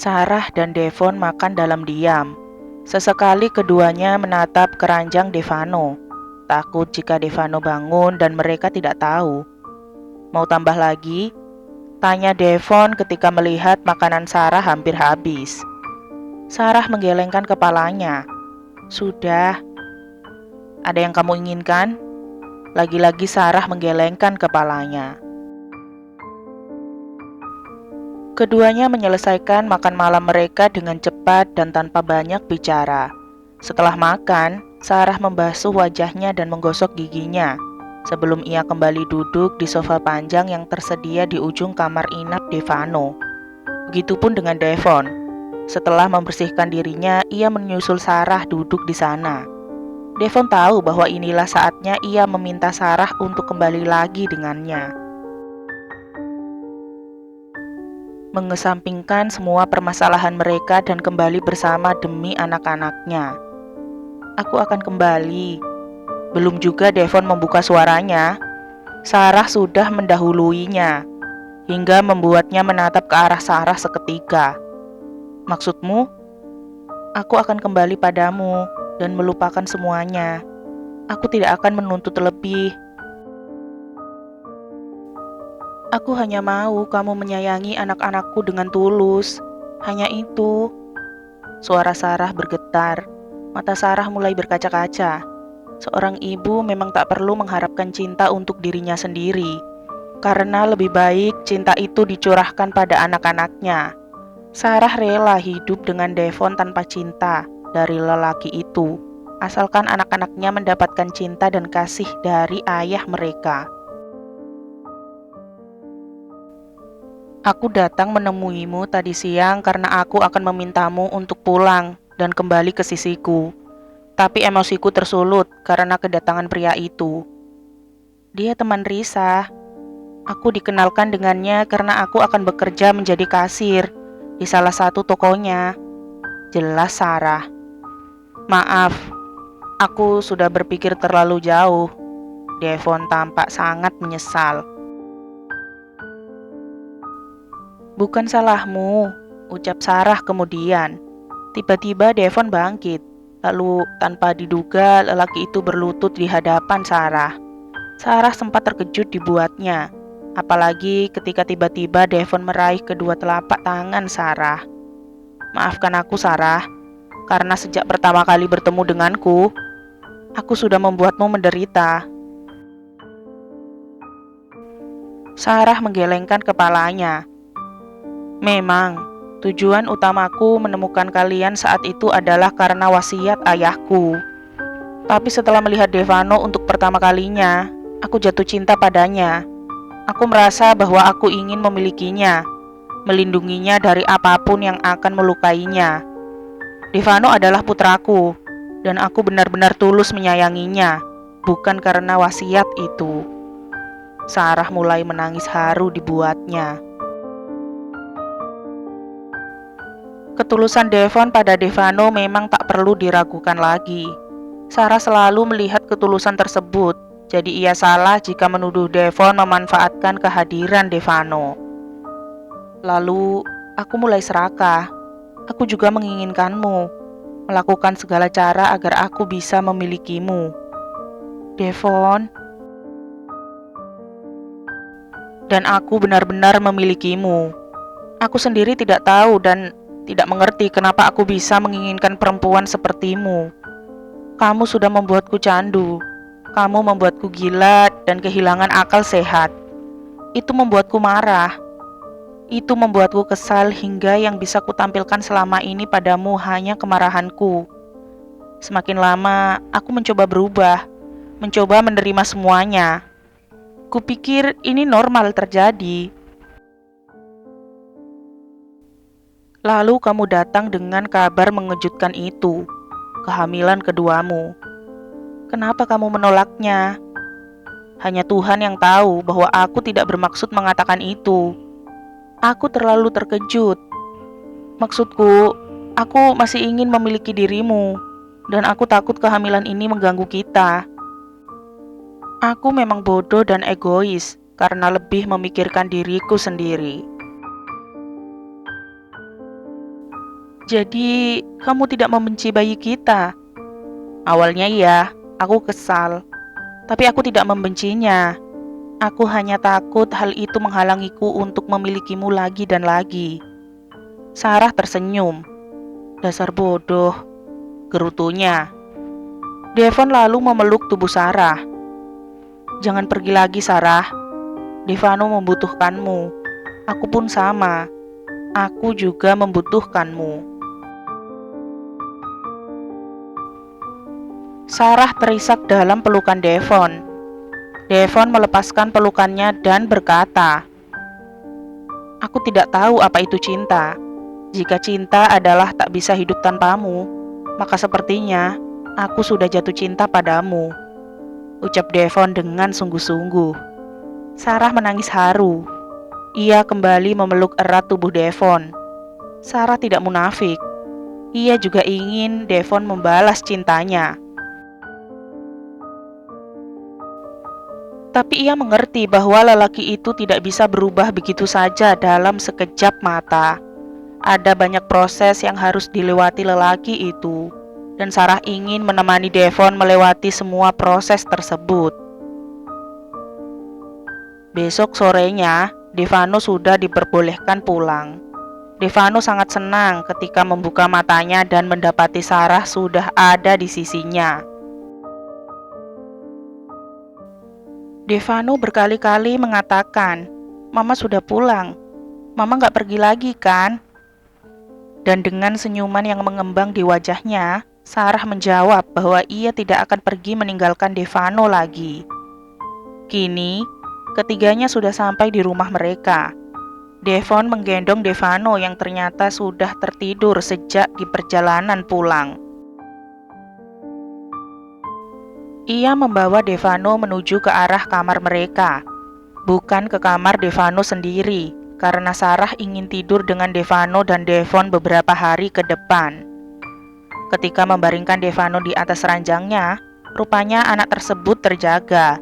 Sarah dan Devon makan dalam diam. Sesekali keduanya menatap keranjang Devano, takut jika Devano bangun dan mereka tidak tahu. Mau tambah lagi? Tanya Devon ketika melihat makanan Sarah hampir habis. Sarah menggelengkan kepalanya. Sudah. Ada yang kamu inginkan? Lagi-lagi Sarah menggelengkan kepalanya. Keduanya menyelesaikan makan malam mereka dengan cepat dan tanpa banyak bicara. Setelah makan, Sarah membasuh wajahnya dan menggosok giginya sebelum ia kembali duduk di sofa panjang yang tersedia di ujung kamar inap Devano. Begitupun dengan Devon. Setelah membersihkan dirinya, ia menyusul Sarah duduk di sana. Devon tahu bahwa inilah saatnya ia meminta Sarah untuk kembali lagi dengannya. Mengesampingkan semua permasalahan mereka dan kembali bersama demi anak-anaknya. Aku akan kembali. Belum juga Devon membuka suaranya, Sarah sudah mendahuluinya, hingga membuatnya menatap ke arah Sarah seketika. Maksudmu? Aku akan kembali padamu dan melupakan semuanya. Aku tidak akan menuntut lebih. Aku hanya mau kamu menyayangi anak-anakku dengan tulus. Hanya itu. Suara Sarah bergetar. Mata Sarah mulai berkaca-kaca. Seorang ibu memang tak perlu mengharapkan cinta untuk dirinya sendiri. Karena lebih baik cinta itu dicurahkan pada anak-anaknya. Sarah rela hidup dengan Devon tanpa cinta dari lelaki itu. Asalkan anak-anaknya mendapatkan cinta dan kasih dari ayah mereka. Aku datang menemuimu tadi siang karena aku akan memintamu untuk pulang dan kembali ke sisiku. Tapi emosiku tersulut karena kedatangan pria itu. Dia teman Risa. Aku dikenalkan dengannya karena aku akan bekerja menjadi kasir di salah satu tokonya. Jelas Sarah. Maaf, aku sudah berpikir terlalu jauh. Devon tampak sangat menyesal. Bukan salahmu, ucap Sarah kemudian. Tiba-tiba Devon bangkit, lalu tanpa diduga lelaki itu berlutut di hadapan Sarah. Sarah sempat terkejut dibuatnya, apalagi ketika tiba-tiba Devon meraih kedua telapak tangan Sarah. Maafkan aku Sarah, karena sejak pertama kali bertemu denganku, aku sudah membuatmu menderita. Sarah menggelengkan kepalanya. Memang, tujuan utamaku menemukan kalian saat itu adalah karena wasiat ayahku. Tapi setelah melihat Devano untuk pertama kalinya, aku jatuh cinta padanya. Aku merasa bahwa aku ingin memilikinya, melindunginya dari apapun yang akan melukainya. Devano adalah putraku, dan aku benar-benar tulus menyayanginya, bukan karena wasiat itu. Sarah mulai menangis haru dibuatnya. Ketulusan Devon pada Devano memang tak perlu diragukan lagi. Sarah selalu melihat ketulusan tersebut, jadi ia salah jika menuduh Devon memanfaatkan kehadiran Devano. Lalu, aku mulai serakah. Aku juga menginginkanmu, melakukan segala cara agar aku bisa memilikimu. Devon, dan aku benar-benar memilikimu. Aku sendiri tidak tahu dan tidak mengerti kenapa aku bisa menginginkan perempuan sepertimu. Kamu sudah membuatku candu. Kamu membuatku gila dan kehilangan akal sehat. Itu membuatku marah. Itu membuatku kesal hingga yang bisa kutampilkan selama ini padamu hanya kemarahanku. Semakin lama, aku mencoba berubah, mencoba menerima semuanya. Kupikir ini normal terjadi. Lalu kamu datang dengan kabar mengejutkan itu, kehamilan keduamu. Kenapa kamu menolaknya? Hanya Tuhan yang tahu bahwa aku tidak bermaksud mengatakan itu. Aku terlalu terkejut. Maksudku, aku masih ingin memiliki dirimu, dan aku takut kehamilan ini mengganggu kita. Aku memang bodoh dan egois karena lebih memikirkan diriku sendiri. Jadi, kamu tidak membenci bayi kita? Awalnya iya, aku kesal. Tapi aku tidak membencinya. Aku hanya takut hal itu menghalangiku untuk memilikimu lagi dan lagi. Sarah tersenyum. Dasar bodoh, gerutunya. Devon lalu memeluk tubuh Sarah. Jangan pergi lagi, Sarah. Devano membutuhkanmu. Aku pun sama. Aku juga membutuhkanmu. Sarah terisak dalam pelukan Devon. Devon melepaskan pelukannya dan berkata, "Aku tidak tahu apa itu cinta. Jika cinta adalah tak bisa hidup tanpamu, maka sepertinya aku sudah jatuh cinta padamu," ucap Devon dengan sungguh-sungguh. Sarah menangis haru. Ia kembali memeluk erat tubuh Devon. Sarah tidak munafik. Ia juga ingin Devon membalas cintanya. Tapi ia mengerti bahwa lelaki itu tidak bisa berubah begitu saja dalam sekejap mata. Ada banyak proses yang harus dilewati lelaki itu, dan Sarah ingin menemani Devon melewati semua proses tersebut. Besok sorenya, Devano sudah diperbolehkan pulang. Devano sangat senang ketika membuka matanya dan mendapati Sarah sudah ada di sisinya. Devano berkali-kali mengatakan, "Mama sudah pulang. Mama gak pergi lagi kan?" Dan dengan senyuman yang mengembang di wajahnya, Sarah menjawab bahwa ia tidak akan pergi meninggalkan Devano lagi. Kini, ketiganya sudah sampai di rumah mereka. Devon menggendong Devano yang ternyata sudah tertidur sejak di perjalanan pulang. Ia membawa Devano menuju ke arah kamar mereka, bukan ke kamar Devano sendiri, karena Sarah ingin tidur dengan Devano dan Devon beberapa hari ke depan. Ketika membaringkan Devano di atas ranjangnya, rupanya anak tersebut terjaga,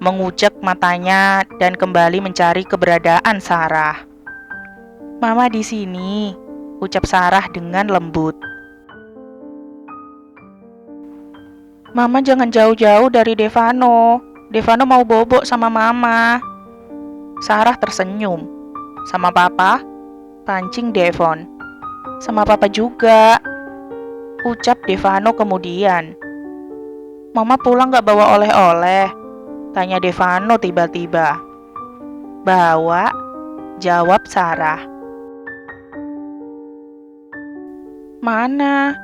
mengucek matanya dan kembali mencari keberadaan Sarah. "Mama di sini," ucap Sarah dengan lembut. "Mama jangan jauh-jauh dari Devano. Devano mau bobok sama Mama." Sarah tersenyum. "Sama Papa?" pancing Devon. "Sama Papa juga," ucap Devano kemudian. "Mama pulang gak bawa oleh-oleh?" tanya Devano tiba-tiba. "Bawa," jawab Sarah. Mana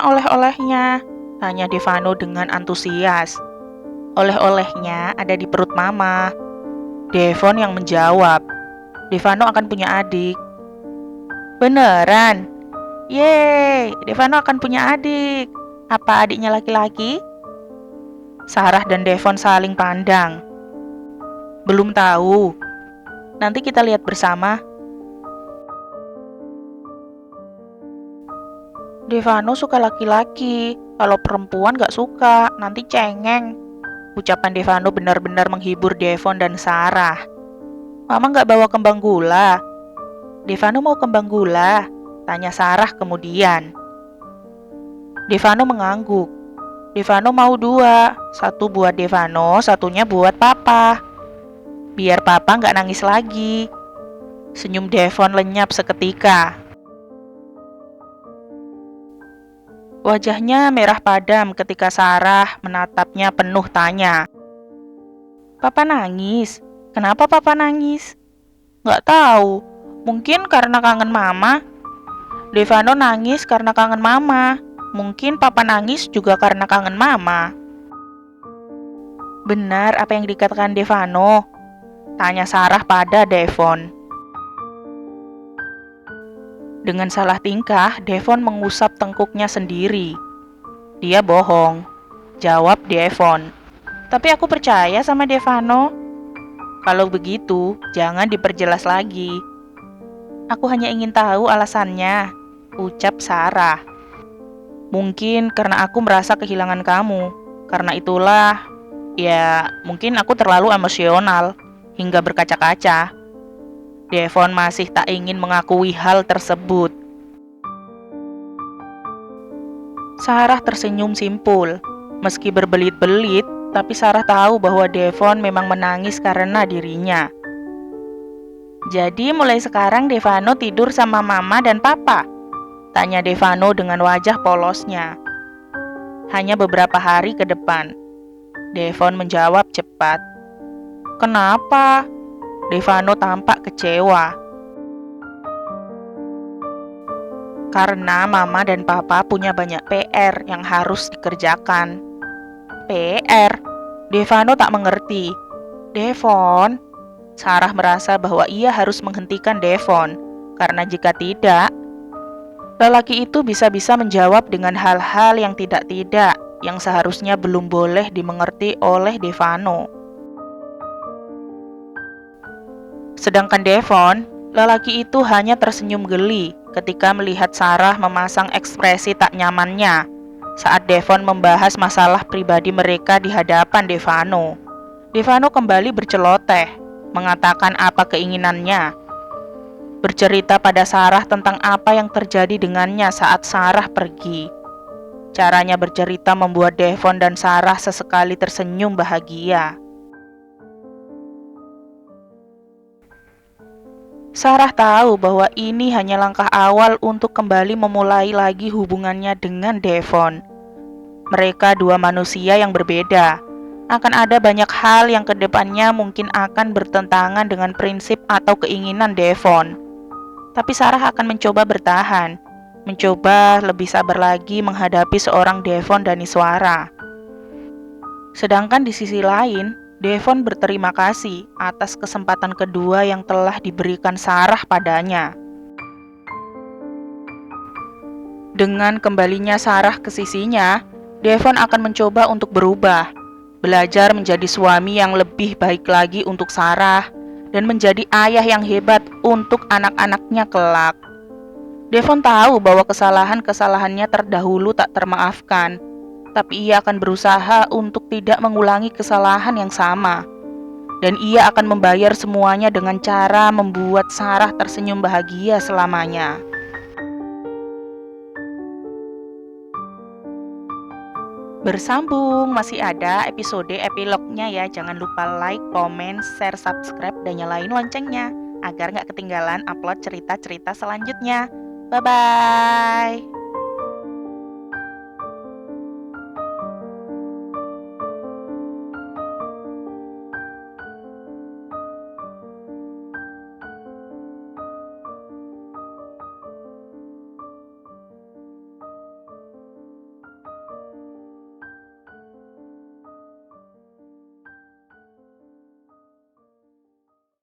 oleh-olehnya?" tanya Devano dengan antusias. "Oleh-olehnya ada di perut Mama," Devon yang menjawab. "Devano akan punya adik." "Beneran? Yeay, Devano akan punya adik. Apa adiknya laki-laki?" Sarah dan Devon saling pandang. "Belum tahu. Nanti kita lihat bersama." "Devano suka laki-laki. Kalau perempuan gak suka, nanti cengeng," ucapan Devano benar-benar menghibur Devon dan Sarah. "Mama gak bawa kembang gula?" "Devano mau kembang gula?" tanya Sarah kemudian. Devano mengangguk. "Devano mau 2. Satu buat Devano, satunya buat Papa. Biar Papa gak nangis lagi." Senyum Devon lenyap seketika. Wajahnya merah padam ketika Sarah menatapnya penuh tanya. "Papa nangis? Kenapa Papa nangis?" "Gak tahu. Mungkin karena kangen Mama." "Devano nangis karena kangen Mama. Mungkin Papa nangis juga karena kangen Mama." "Benar apa yang dikatakan Devano?" tanya Sarah pada Devon. Dengan salah tingkah, Devon mengusap tengkuknya sendiri. "Dia bohong," jawab Devon. "Tapi aku percaya sama Devano." "Kalau begitu, jangan diperjelas lagi." "Aku hanya ingin tahu alasannya," ucap Sarah. "Mungkin karena aku merasa kehilangan kamu. Karena itulah, ya mungkin aku terlalu emosional hingga berkaca-kaca." Devon masih tak ingin mengakui hal tersebut. Sarah tersenyum simpul. Meski berbelit-belit, tapi Sarah tahu bahwa Devon memang menangis karena dirinya. "Jadi mulai sekarang Devano tidur sama mama dan papa?" tanya Devano dengan wajah polosnya. "Hanya beberapa hari ke depan," Devon menjawab cepat. "Kenapa?" Devano tampak kecewa. "Karena mama dan papa punya banyak PR yang harus dikerjakan." "PR?" Devano tak mengerti. "Devon?" Sarah merasa bahwa ia harus menghentikan Devon, karena jika tidak, lelaki itu bisa-bisa menjawab dengan hal-hal yang tidak-tidak, yang seharusnya belum boleh dimengerti oleh Devano. Sedangkan Devon, lelaki itu hanya tersenyum geli ketika melihat Sarah memasang ekspresi tak nyamannya saat Devon membahas masalah pribadi mereka di hadapan Devano. Devano kembali berceloteh, mengatakan apa keinginannya, bercerita pada Sarah tentang apa yang terjadi dengannya saat Sarah pergi. Caranya bercerita membuat Devon dan Sarah sesekali tersenyum bahagia. Sarah tahu bahwa ini hanya langkah awal untuk kembali memulai lagi hubungannya dengan Devon. Mereka dua manusia yang berbeda. Akan ada banyak hal yang kedepannya mungkin akan bertentangan dengan prinsip atau keinginan Devon. Tapi Sarah akan mencoba bertahan, mencoba lebih sabar lagi menghadapi seorang Devon Daniswara. Sedangkan di sisi lain, Devon berterima kasih atas kesempatan kedua yang telah diberikan Sarah padanya. Dengan kembalinya Sarah ke sisinya, Devon akan mencoba untuk berubah, belajar menjadi suami yang lebih baik lagi untuk Sarah, dan menjadi ayah yang hebat untuk anak-anaknya kelak. Devon tahu bahwa kesalahan-kesalahannya terdahulu tak termaafkan, tapi ia akan berusaha untuk tidak mengulangi kesalahan yang sama. Dan ia akan membayar semuanya dengan cara membuat Sarah tersenyum bahagia selamanya. Bersambung, masih ada episode epilognya ya. Jangan lupa like, komen, share, subscribe, dan nyalain loncengnya agar gak ketinggalan upload cerita-cerita selanjutnya. Bye-bye.